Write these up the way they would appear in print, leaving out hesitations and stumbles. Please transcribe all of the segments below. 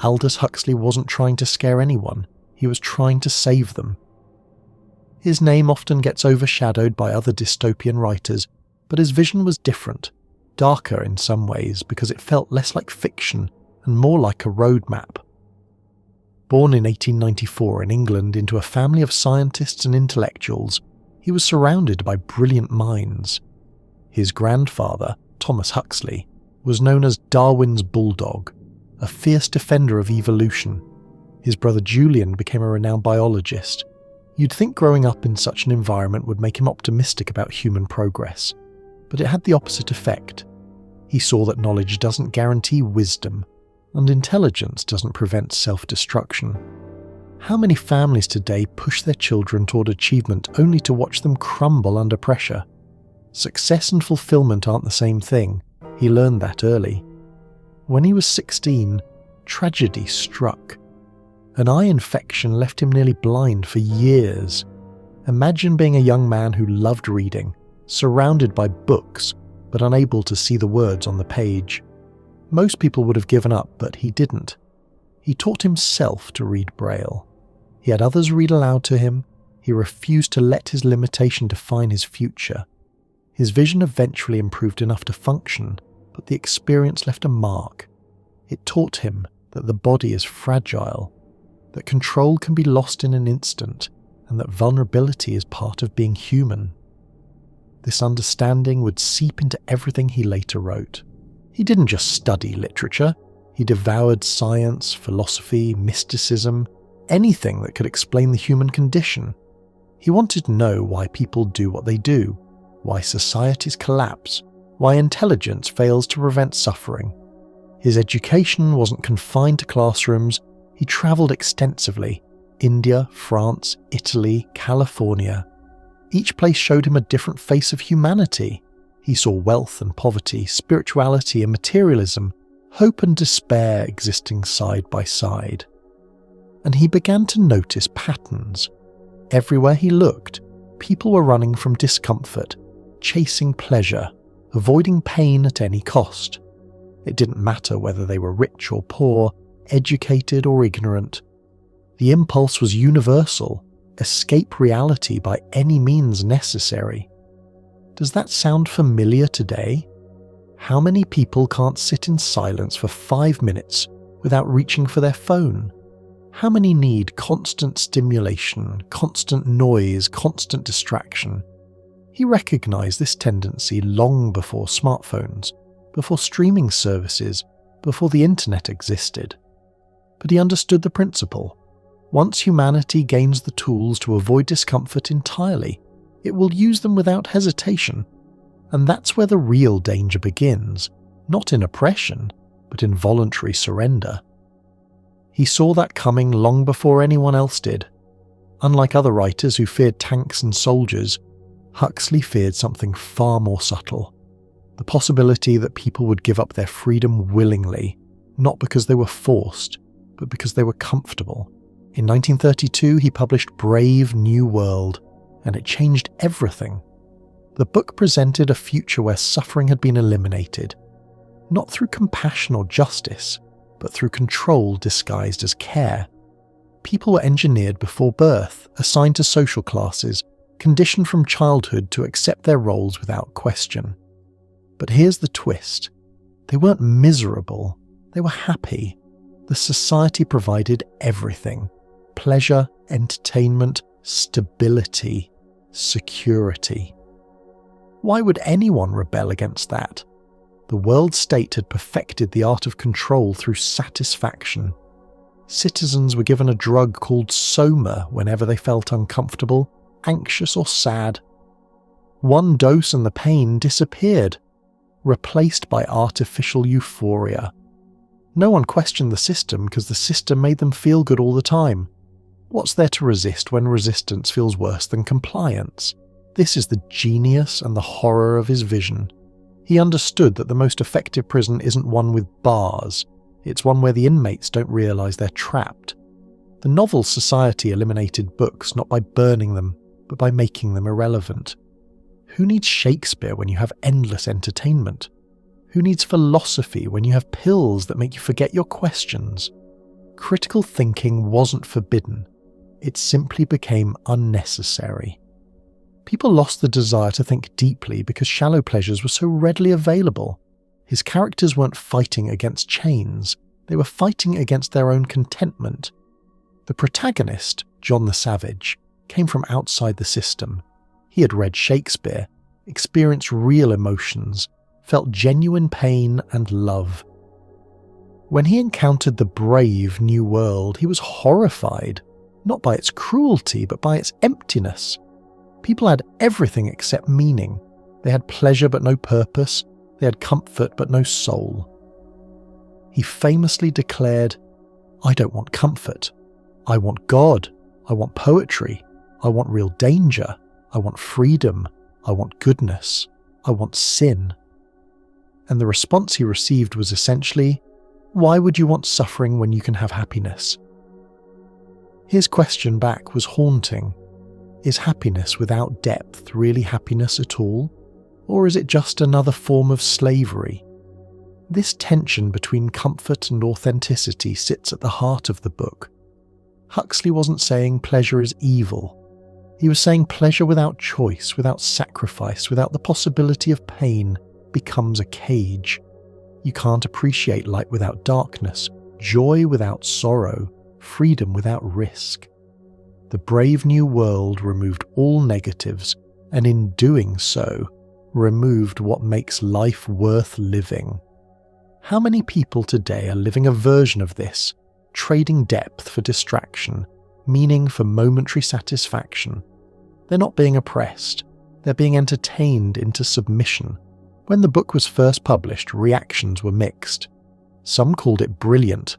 Aldous Huxley wasn't trying to scare anyone, he was trying to save them. His name often gets overshadowed by other dystopian writers, but his vision was different, darker in some ways because it felt less like fiction and more like a roadmap. Born in 1894 in England into a family of scientists and intellectuals, he was surrounded by brilliant minds. His grandfather, Thomas Huxley, was known as Darwin's bulldog, a fierce defender of evolution. His brother Julian became a renowned biologist. You'd think growing up in such an environment would make him optimistic about human progress, but it had the opposite effect. He saw that knowledge doesn't guarantee wisdom, and intelligence doesn't prevent self-destruction. How many families today push their children toward achievement only to watch them crumble under pressure? Success and fulfillment aren't the same thing. He learned that early. When he was 16, tragedy struck. An eye infection left him nearly blind for years. Imagine being a young man who loved reading, surrounded by books, but unable to see the words on the page. Most people would have given up, but he didn't. He taught himself to read Braille. He had others read aloud to him. He refused to let his limitation define his future. His vision eventually improved enough to function, but the experience left a mark. It taught him that the body is fragile, that control can be lost in an instant, and that vulnerability is part of being human. This understanding would seep into everything he later wrote. He didn't just study literature, he devoured science, philosophy, mysticism, anything that could explain the human condition. He wanted to know why people do what they do, why societies collapse, why intelligence fails to prevent suffering. His education wasn't confined to classrooms. He travelled extensively: India, France, Italy, California. Each place showed him a different face of humanity. He saw wealth and poverty, spirituality and materialism, hope and despair existing side by side. And he began to notice patterns. Everywhere he looked, people were running from discomfort, chasing pleasure, avoiding pain at any cost. It didn't matter whether they were rich or poor, educated or ignorant. The impulse was universal: escape reality by any means necessary. Does that sound familiar today? How many people can't sit in silence for 5 minutes without reaching for their phone? How many need constant stimulation, constant noise, constant distraction? He recognized this tendency long before smartphones, before streaming services, before the internet existed. But he understood the principle. Once humanity gains the tools to avoid discomfort entirely, it will use them without hesitation. And that's where the real danger begins, not in oppression, but in voluntary surrender. He saw that coming long before anyone else did. Unlike other writers who feared tanks and soldiers, Huxley feared something far more subtle: the possibility that people would give up their freedom willingly, not because they were forced, but because they were comfortable. In 1932, he published Brave New World, and it changed everything. The book presented a future where suffering had been eliminated, not through compassion or justice, but through control disguised as care. People were engineered before birth, assigned to social classes, conditioned from childhood to accept their roles without question. But here's the twist. They weren't miserable, they were happy. The society provided everything: pleasure, entertainment, stability, security. Why would anyone rebel against that? The world state had perfected the art of control through satisfaction. Citizens were given a drug called soma whenever they felt uncomfortable, anxious or sad. One dose and the pain disappeared, replaced by artificial euphoria. No one questioned the system because the system made them feel good all the time. What's there to resist when resistance feels worse than compliance? This is the genius and the horror of his vision. He understood that the most effective prison isn't one with bars, it's one where the inmates don't realise they're trapped. The novel society eliminated books not by burning them, but by making them irrelevant. Who needs Shakespeare when you have endless entertainment? Who needs philosophy when you have pills that make you forget your questions? critical thinking wasn't forbidden, it simply became unnecessary. People lost the desire to think deeply because shallow pleasures were so readily available. His characters weren't fighting against chains, they were fighting against their own contentment. The protagonist, John the Savage, came from outside the system. He had read Shakespeare, experienced real emotions, felt genuine pain and love. When he encountered the brave new world, he was horrified, not by its cruelty, but by its emptiness. People had everything except meaning. They had pleasure but no purpose. They had comfort but no soul. He famously declared, "I don't want comfort. I want God. I want poetry. I want real danger. I want freedom. I want goodness. I want sin." And the response he received was essentially, "Why would you want suffering when you can have happiness?" His question back was haunting. Is happiness without depth really happiness at all? Or is it just another form of slavery? This tension between comfort and authenticity sits at the heart of the book. Huxley wasn't saying pleasure is evil. He was saying pleasure without choice, without sacrifice, without the possibility of pain, becomes a cage. You can't appreciate light without darkness, joy without sorrow, freedom without risk. The brave new world removed all negatives, and in doing so, removed what makes life worth living. How many people today are living a version of this, trading depth for distraction, meaning for momentary satisfaction? They're not being oppressed, they're being entertained into submission. When the book was first published, reactions were mixed. Some called it brilliant,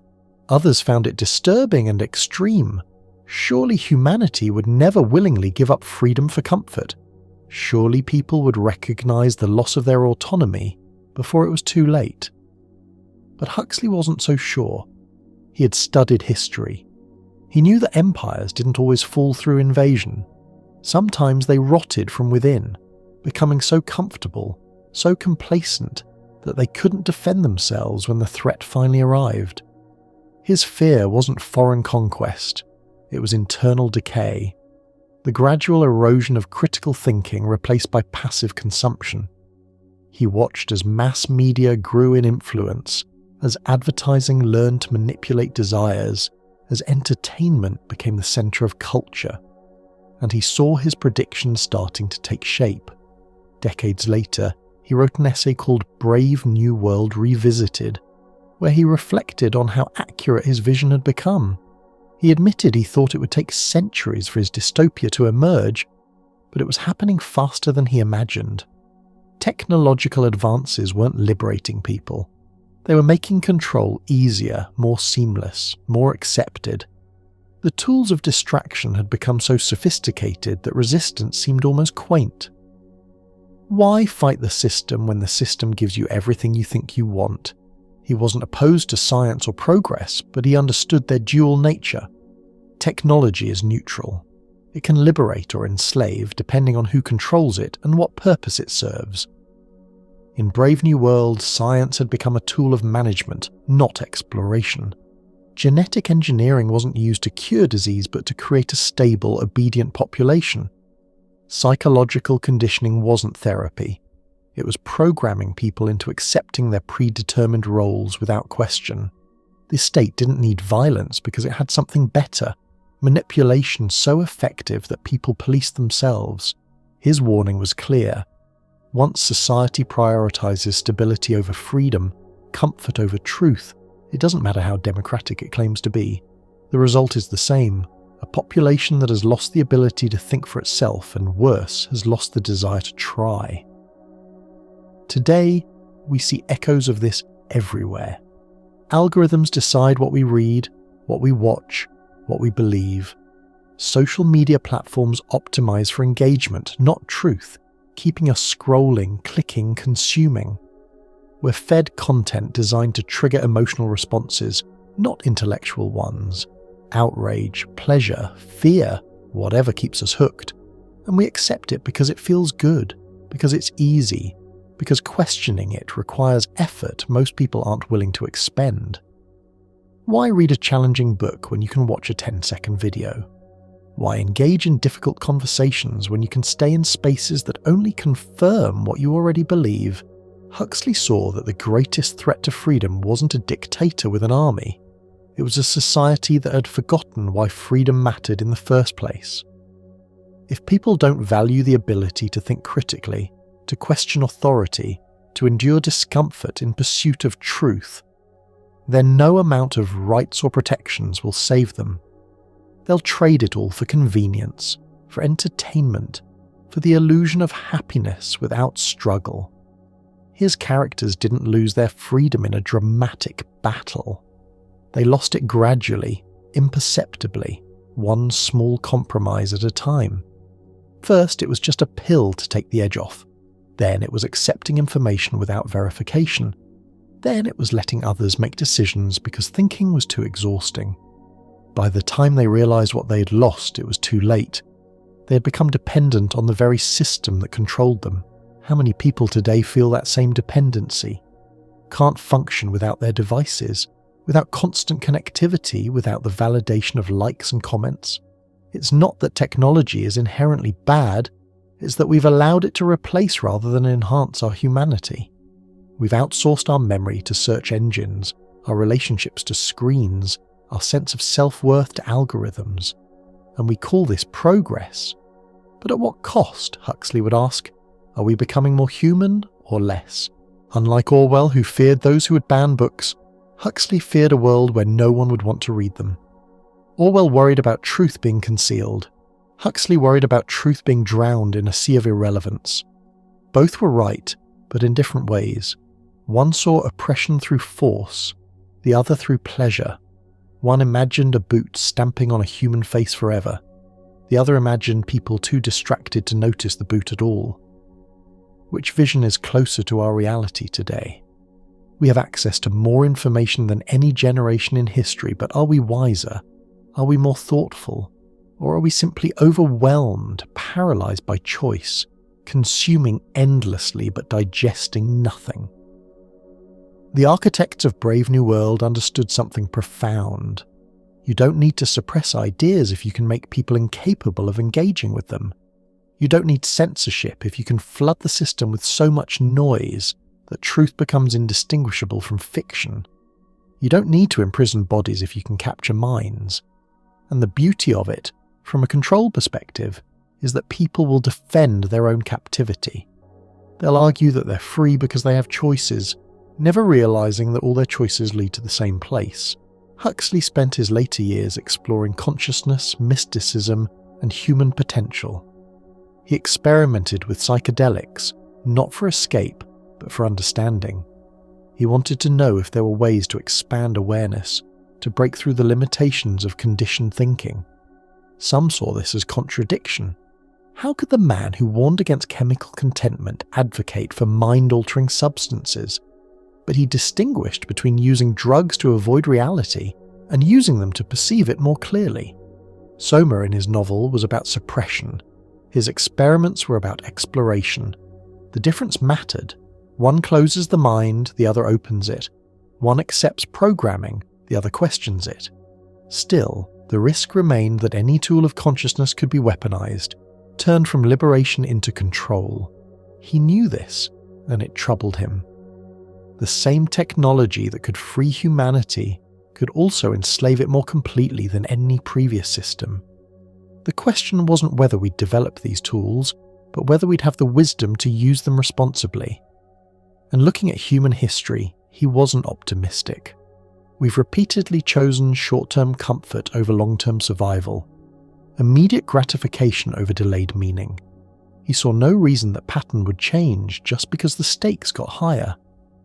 others found it disturbing and extreme. Surely humanity would never willingly give up freedom for comfort. Surely people would recognize the loss of their autonomy before it was too late. But Huxley wasn't so sure. He had studied history. He knew that empires didn't always fall through invasion. Sometimes they rotted from within, becoming so comfortable, so complacent, that they couldn't defend themselves when the threat finally arrived. His fear wasn't foreign conquest. It was internal decay, the gradual erosion of critical thinking replaced by passive consumption. He watched as mass media grew in influence, as advertising learned to manipulate desires, as entertainment became the centre of culture, and he saw his predictions starting to take shape. Decades later, he wrote an essay called Brave New World Revisited, where he reflected on how accurate his vision had become. He admitted he thought it would take centuries for his dystopia to emerge, but it was happening faster than he imagined. Technological advances weren't liberating people. They were making control easier, more seamless, more accepted. The tools of distraction had become so sophisticated that resistance seemed almost quaint. Why fight the system when the system gives you everything you think you want? He wasn't opposed to science or progress, but he understood their dual nature. Technology is neutral. It can liberate or enslave depending on who controls it and what purpose it serves. In Brave New World, science had become a tool of management, not exploration. Genetic engineering wasn't used to cure disease but to create a stable, obedient population. Psychological conditioning wasn't therapy. It was programming people into accepting their predetermined roles without question. This state didn't need violence because it had something better, manipulation so effective that people policed themselves. His warning was clear. Once society prioritizes stability over freedom, comfort over truth, it doesn't matter how democratic it claims to be. The result is the same. A population that has lost the ability to think for itself and, worse, has lost the desire to try. Today, we see echoes of this everywhere. Algorithms decide what we read, what we watch, what we believe. Social media platforms optimize for engagement, not truth, keeping us scrolling, clicking, consuming. We're fed content designed to trigger emotional responses, not intellectual ones. Outrage, pleasure, fear, whatever keeps us hooked. And we accept it because it feels good, because it's easy, because questioning it requires effort most people aren't willing to expend. Why read a challenging book when you can watch a 10-second video? Why engage in difficult conversations when you can stay in spaces that only confirm what you already believe? Huxley saw that the greatest threat to freedom wasn't a dictator with an army. It was a society that had forgotten why freedom mattered in the first place. If people don't value the ability to think critically, to question authority, to endure discomfort in pursuit of truth, then no amount of rights or protections will save them. They'll trade it all for convenience, for entertainment, for the illusion of happiness without struggle. His characters didn't lose their freedom in a dramatic battle. They lost it gradually, imperceptibly, one small compromise at a time. First, it was just a pill to take the edge off. Then it was accepting information without verification. Then it was letting others make decisions because thinking was too exhausting. By the time they realized what they had lost, it was too late. They had become dependent on the very system that controlled them. How many people today feel that same dependency? Can't function without their devices, without constant connectivity, without the validation of likes and comments. It's not that technology is inherently bad, it's that we've allowed it to replace rather than enhance our humanity. We've outsourced our memory to search engines, our relationships to screens, our sense of self-worth to algorithms, and we call this progress. But at what cost, Huxley would ask? Are we becoming more human or less? Unlike Orwell, who feared those who would ban books, Huxley feared a world where no one would want to read them. Orwell worried about truth being concealed. Huxley worried about truth being drowned in a sea of irrelevance. Both were right, but in different ways. One saw oppression through force, the other through pleasure. One imagined a boot stamping on a human face forever. The other imagined people too distracted to notice the boot at all. Which vision is closer to our reality today? We have access to more information than any generation in history, but are we wiser? Are we more thoughtful? Or are we simply overwhelmed, paralyzed by choice, consuming endlessly but digesting nothing? The architects of Brave New World understood something profound. You don't need to suppress ideas if you can make people incapable of engaging with them. You don't need censorship if you can flood the system with so much noise that truth becomes indistinguishable from fiction. You don't need to imprison bodies if you can capture minds. And the beauty of it, from a control perspective, is that people will defend their own captivity. They'll argue that they're free because they have choices, never realizing that all their choices lead to the same place. Huxley spent his later years exploring consciousness, mysticism, and human potential. He experimented with psychedelics, not for escape, but for understanding. He wanted to know if there were ways to expand awareness, to break through the limitations of conditioned thinking. Some saw this as contradiction. How could the man who warned against chemical contentment advocate for mind-altering substances? But he distinguished between using drugs to avoid reality and using them to perceive it more clearly. Soma in his novel was about suppression. His experiments were about exploration. The difference mattered. One closes the mind, the other opens it. One accepts programming, the other questions it. Still, the risk remained that any tool of consciousness could be weaponized, turned from liberation into control. He knew this, and it troubled him. The same technology that could free humanity could also enslave it more completely than any previous system. The question wasn't whether we'd develop these tools, but whether we'd have the wisdom to use them responsibly. And looking at human history, he wasn't optimistic. We've repeatedly chosen short-term comfort over long-term survival, immediate gratification over delayed meaning. He saw no reason that pattern would change just because the stakes got higher.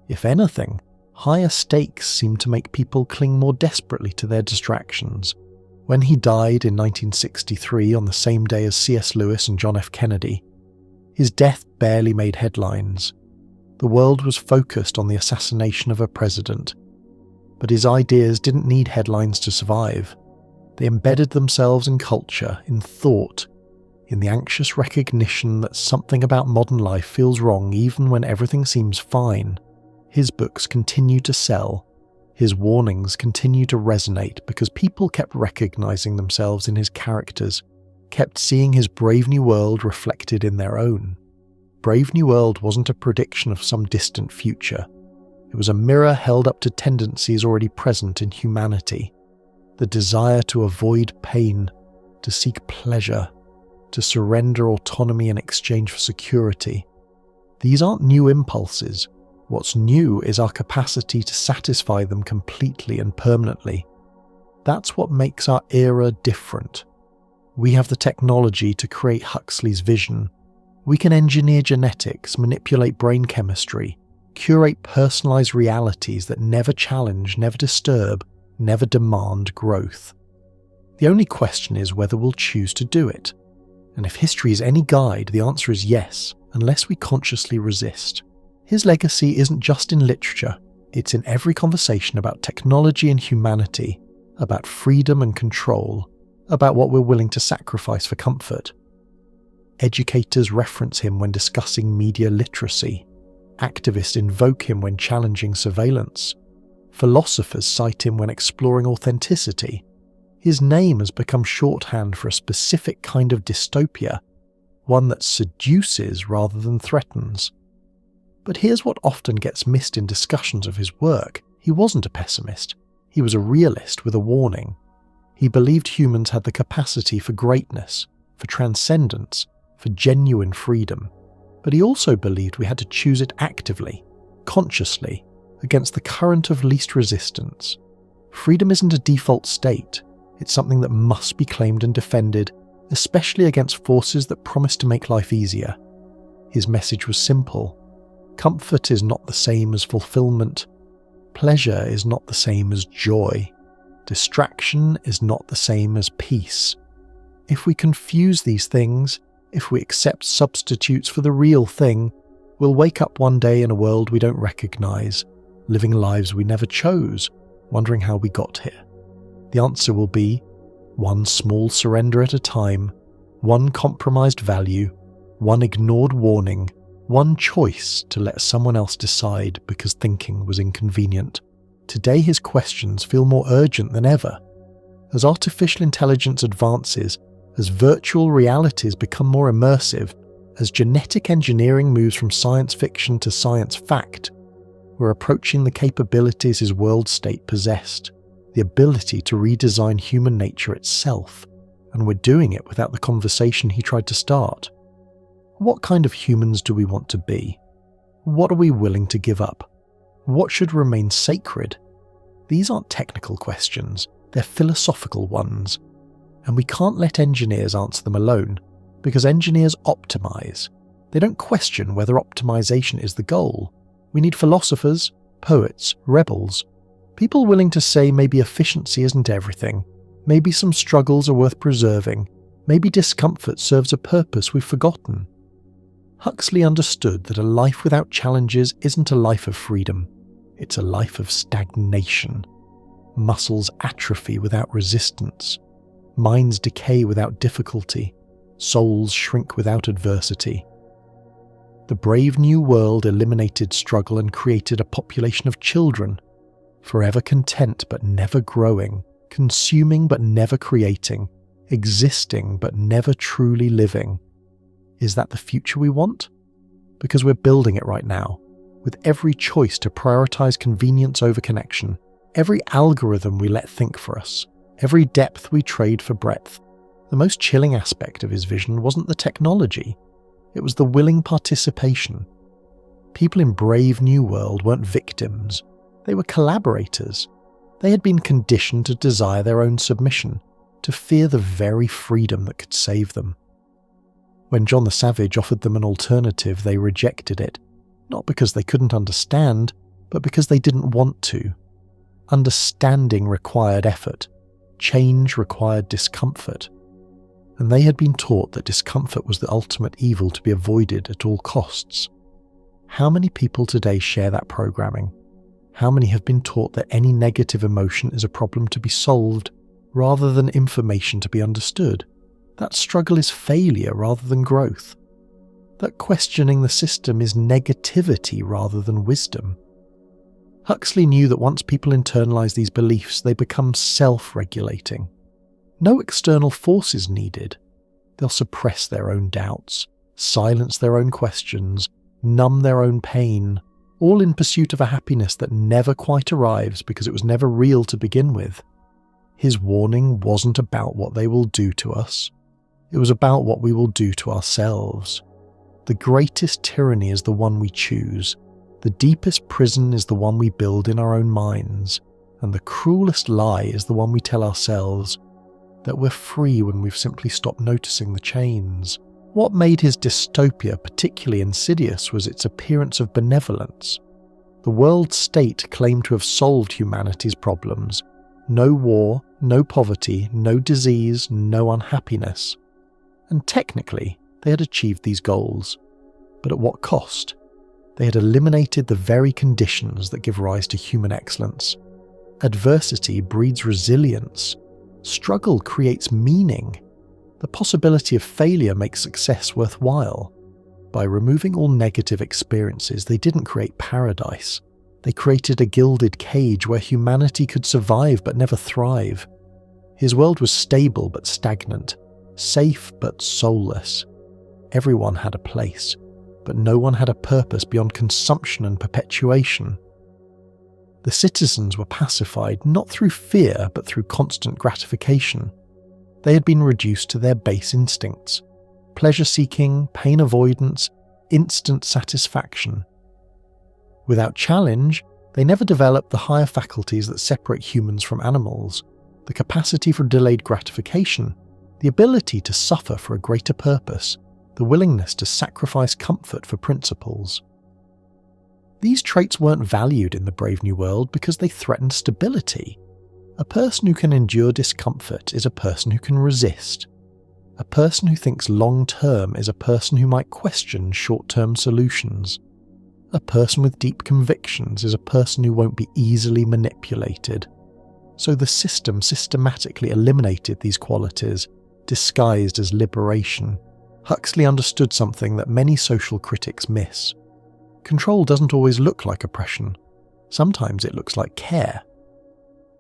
If anything, higher stakes seemed to make people cling more desperately to their distractions. When he died in 1963 on the same day as C.S. Lewis and John F. Kennedy, his death barely made headlines. The world was focused on the assassination of a president. But his ideas didn't need headlines to survive. They embedded themselves in culture, in thought, in the anxious recognition that something about modern life feels wrong even when everything seems fine. His books continue to sell. His warnings continue to resonate because people kept recognizing themselves in his characters, kept seeing his Brave New World reflected in their own. Brave New World wasn't a prediction of some distant future. It was a mirror held up to tendencies already present in humanity. The desire to avoid pain, to seek pleasure, to surrender autonomy in exchange for security. These aren't new impulses. What's new is our capacity to satisfy them completely and permanently. That's what makes our era different. We have the technology to create Huxley's vision. We can engineer genetics, manipulate brain chemistry, curate personalized realities that never challenge, never disturb, never demand growth. The only question is whether we'll choose to do it. And if history is any guide, the answer is yes, unless we consciously resist. His legacy isn't just in literature, it's in every conversation about technology and humanity, about freedom and control, about what we're willing to sacrifice for comfort. Educators reference him when discussing media literacy. Activists invoke him when challenging surveillance. Philosophers cite him when exploring authenticity. His name has become shorthand for a specific kind of dystopia, one that seduces rather than threatens. But here's what often gets missed in discussions of his work. He wasn't a pessimist. He was a realist with a warning. He believed humans had the capacity for greatness, for transcendence, for genuine freedom. But he also believed we had to choose it actively, consciously, against the current of least resistance. Freedom isn't a default state. It's something that must be claimed and defended, especially against forces that promise to make life easier. His message was simple. Comfort is not the same as fulfillment. Pleasure is not the same as joy. Distraction is not the same as peace. If we confuse these things, if we accept substitutes for the real thing, we'll wake up one day in a world we don't recognize, living lives we never chose, wondering how we got here. The answer will be one small surrender at a time, one compromised value, one ignored warning, one choice to let someone else decide because thinking was inconvenient. Today his questions feel more urgent than ever. As artificial intelligence advances, as virtual realities become more immersive, as genetic engineering moves from science fiction to science fact, we're approaching the capabilities his world state possessed, the ability to redesign human nature itself, and we're doing it without the conversation he tried to start. What kind of humans do we want to be? What are we willing to give up? What should remain sacred? These aren't technical questions, they're philosophical ones. And we can't let engineers answer them alone, because engineers optimize. They don't question whether optimization is the goal. We need philosophers, poets, rebels, people willing to say maybe efficiency isn't everything, maybe some struggles are worth preserving, maybe discomfort serves a purpose we've forgotten. Huxley understood that a life without challenges isn't a life of freedom, it's a life of stagnation. Muscles atrophy without resistance. Minds decay without difficulty. Souls shrink without adversity. The Brave New World eliminated struggle and created a population of children, forever content but never growing, consuming but never creating, existing but never truly living. Is that the future we want? Because we're building it right now, with every choice to prioritize convenience over connection, every algorithm we let think for us, every depth we trade for breadth. The most chilling aspect of his vision wasn't the technology, it was the willing participation. People in Brave New World weren't victims, they were collaborators. They had been conditioned to desire their own submission, to fear the very freedom that could save them. When John the Savage offered them an alternative, they rejected it, not because they couldn't understand, but because they didn't want to. Understanding required effort. Change required discomfort. And they had been taught that discomfort was the ultimate evil to be avoided at all costs. How many people today share that programming? How many have been taught that any negative emotion is a problem to be solved, rather than information to be understood? That struggle is failure rather than growth. That questioning the system is negativity rather than wisdom. Huxley knew that once people internalize these beliefs, they become self-regulating. No external force is needed. They'll suppress their own doubts, silence their own questions, numb their own pain, all in pursuit of a happiness that never quite arrives because it was never real to begin with. His warning wasn't about what they will do to us. It was about what we will do to ourselves. The greatest tyranny is the one we choose. The deepest prison is the one we build in our own minds. And the cruelest lie is the one we tell ourselves, that we're free when we've simply stopped noticing the chains. What made his dystopia particularly insidious was its appearance of benevolence. The world state claimed to have solved humanity's problems. No war, no poverty, no disease, no unhappiness. And technically, they had achieved these goals. But at what cost? They had eliminated the very conditions that give rise to human excellence. Adversity breeds resilience. Struggle creates meaning. The possibility of failure makes success worthwhile. By removing all negative experiences, they didn't create paradise. They created a gilded cage where humanity could survive but never thrive. His world was stable but stagnant, safe but soulless. Everyone had a place, but no one had a purpose beyond consumption and perpetuation. The citizens were pacified not through fear but through constant gratification. They had been reduced to their base instincts: pleasure-seeking, pain avoidance, instant satisfaction. Without challenge, they never developed the higher faculties that separate humans from animals: the capacity for delayed gratification, the ability to suffer for a greater purpose, the willingness to sacrifice comfort for principles. These traits weren't valued in the Brave New World because they threatened stability. A person who can endure discomfort is a person who can resist. A person who thinks long-term is a person who might question short-term solutions. A person with deep convictions is a person who won't be easily manipulated. So the system systematically eliminated these qualities, disguised as liberation. Huxley understood something that many social critics miss. Control doesn't always look like oppression. Sometimes it looks like care.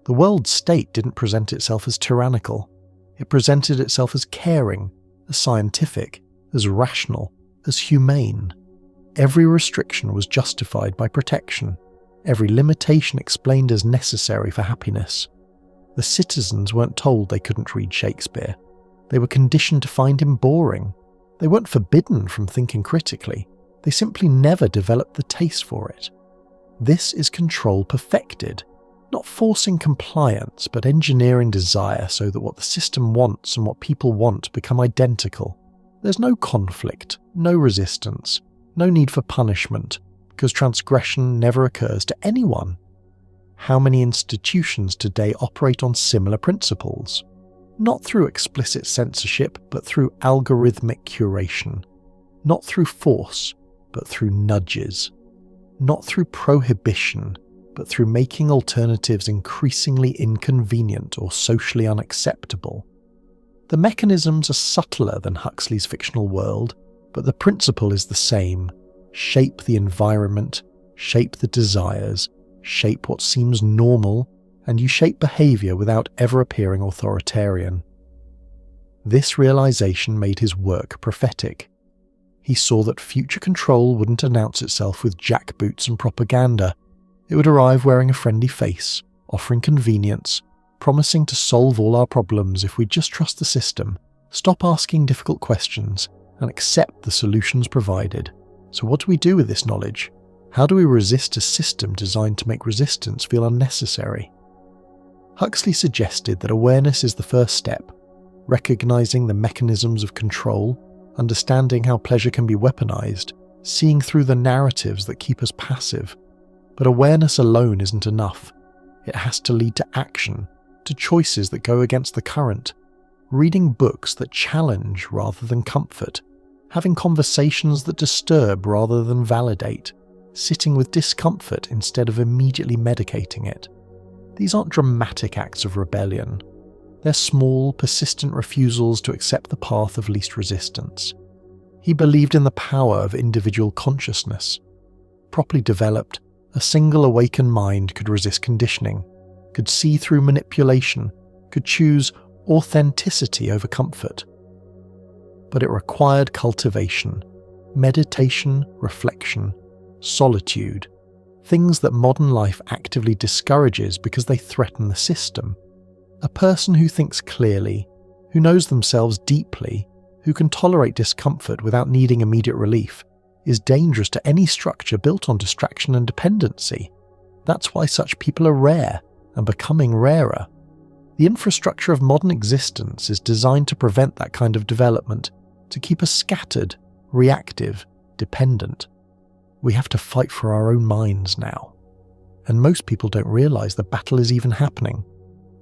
The world state didn't present itself as tyrannical. It presented itself as caring, as scientific, as rational, as humane. Every restriction was justified by protection. Every limitation explained as necessary for happiness. The citizens weren't told they couldn't read Shakespeare. They were conditioned to find him boring. They weren't forbidden from thinking critically. They simply never developed the taste for it. This is control perfected. Not forcing compliance, but engineering desire so that what the system wants and what people want become identical. There's no conflict, no resistance, no need for punishment, because transgression never occurs to anyone. How many institutions today operate on similar principles? Not through explicit censorship, but through algorithmic curation. Not through force, but through nudges. Not through prohibition, but through making alternatives increasingly inconvenient or socially unacceptable. The mechanisms are subtler than Huxley's fictional world, but the principle is the same. Shape the environment, shape the desires, shape what seems normal, and you shape behaviour without ever appearing authoritarian. This realisation made his work prophetic. He saw that future control wouldn't announce itself with jackboots and propaganda. It would arrive wearing a friendly face, offering convenience, promising to solve all our problems if we just trust the system, stop asking difficult questions, and accept the solutions provided. So what do we do with this knowledge? How do we resist a system designed to make resistance feel unnecessary? Huxley suggested that awareness is the first step, recognizing the mechanisms of control, understanding how pleasure can be weaponized, seeing through the narratives that keep us passive. But awareness alone isn't enough. It has to lead to action, to choices that go against the current, reading books that challenge rather than comfort, having conversations that disturb rather than validate, sitting with discomfort instead of immediately medicating it. These aren't dramatic acts of rebellion. They're small, persistent refusals to accept the path of least resistance. He believed in the power of individual consciousness. Properly developed, a A single awakened mind could resist conditioning, could see through manipulation, could choose authenticity over comfort. But it required cultivation, meditation, reflection, solitude, things that modern life actively discourages because they threaten the system. A person who thinks clearly, who knows themselves deeply, who can tolerate discomfort without needing immediate relief, is dangerous to any structure built on distraction and dependency. That's why such people are rare and becoming rarer. The infrastructure of modern existence is designed to prevent that kind of development, to keep us scattered, reactive, dependent. We have to fight for our own minds now. And most people don't realize the battle is even happening.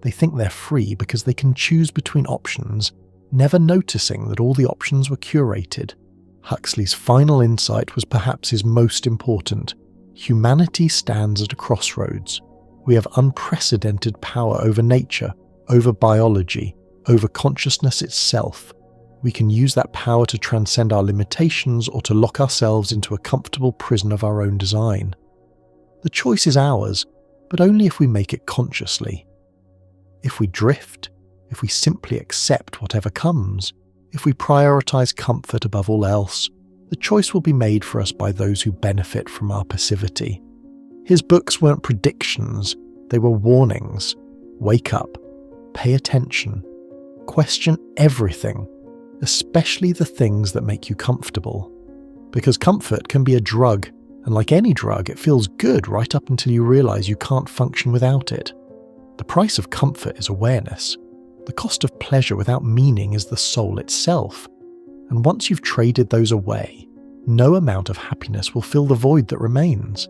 They think they're free because they can choose between options, never noticing that all the options were curated. Huxley's final insight was perhaps his most important. Humanity stands at a crossroads. We have unprecedented power over nature, over biology, over consciousness itself. We can use that power to transcend our limitations or to lock ourselves into a comfortable prison of our own design. The choice is ours, but only if we make it consciously. If we drift, if we simply accept whatever comes, if we prioritize comfort above all else, the choice will be made for us by those who benefit from our passivity. His books weren't predictions, they were warnings. Wake up, pay attention, question everything, especially the things that make you comfortable. Because comfort can be a drug, and like any drug, it feels good right up until you realize you can't function without it. The price of comfort is awareness. The cost of pleasure without meaning is the soul itself. And once you've traded those away, no amount of happiness will fill the void that remains.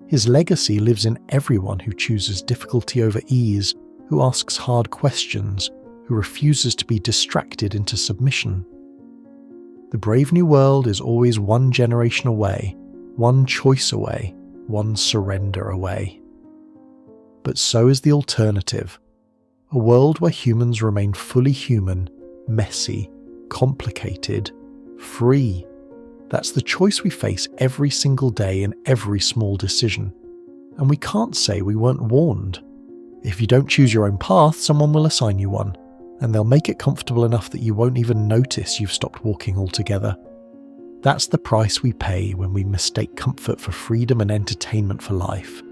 His legacy lives in everyone who chooses difficulty over ease, who asks hard questions, who refuses to be distracted into submission. The brave new world is always one generation away, one choice away, one surrender away. But so is the alternative. A world where humans remain fully human, messy, complicated, free. That's the choice we face every single day in every small decision. And we can't say we weren't warned. If you don't choose your own path, someone will assign you one, and they'll make it comfortable enough that you won't even notice you've stopped walking altogether. That's the price we pay when we mistake comfort for freedom and entertainment for life.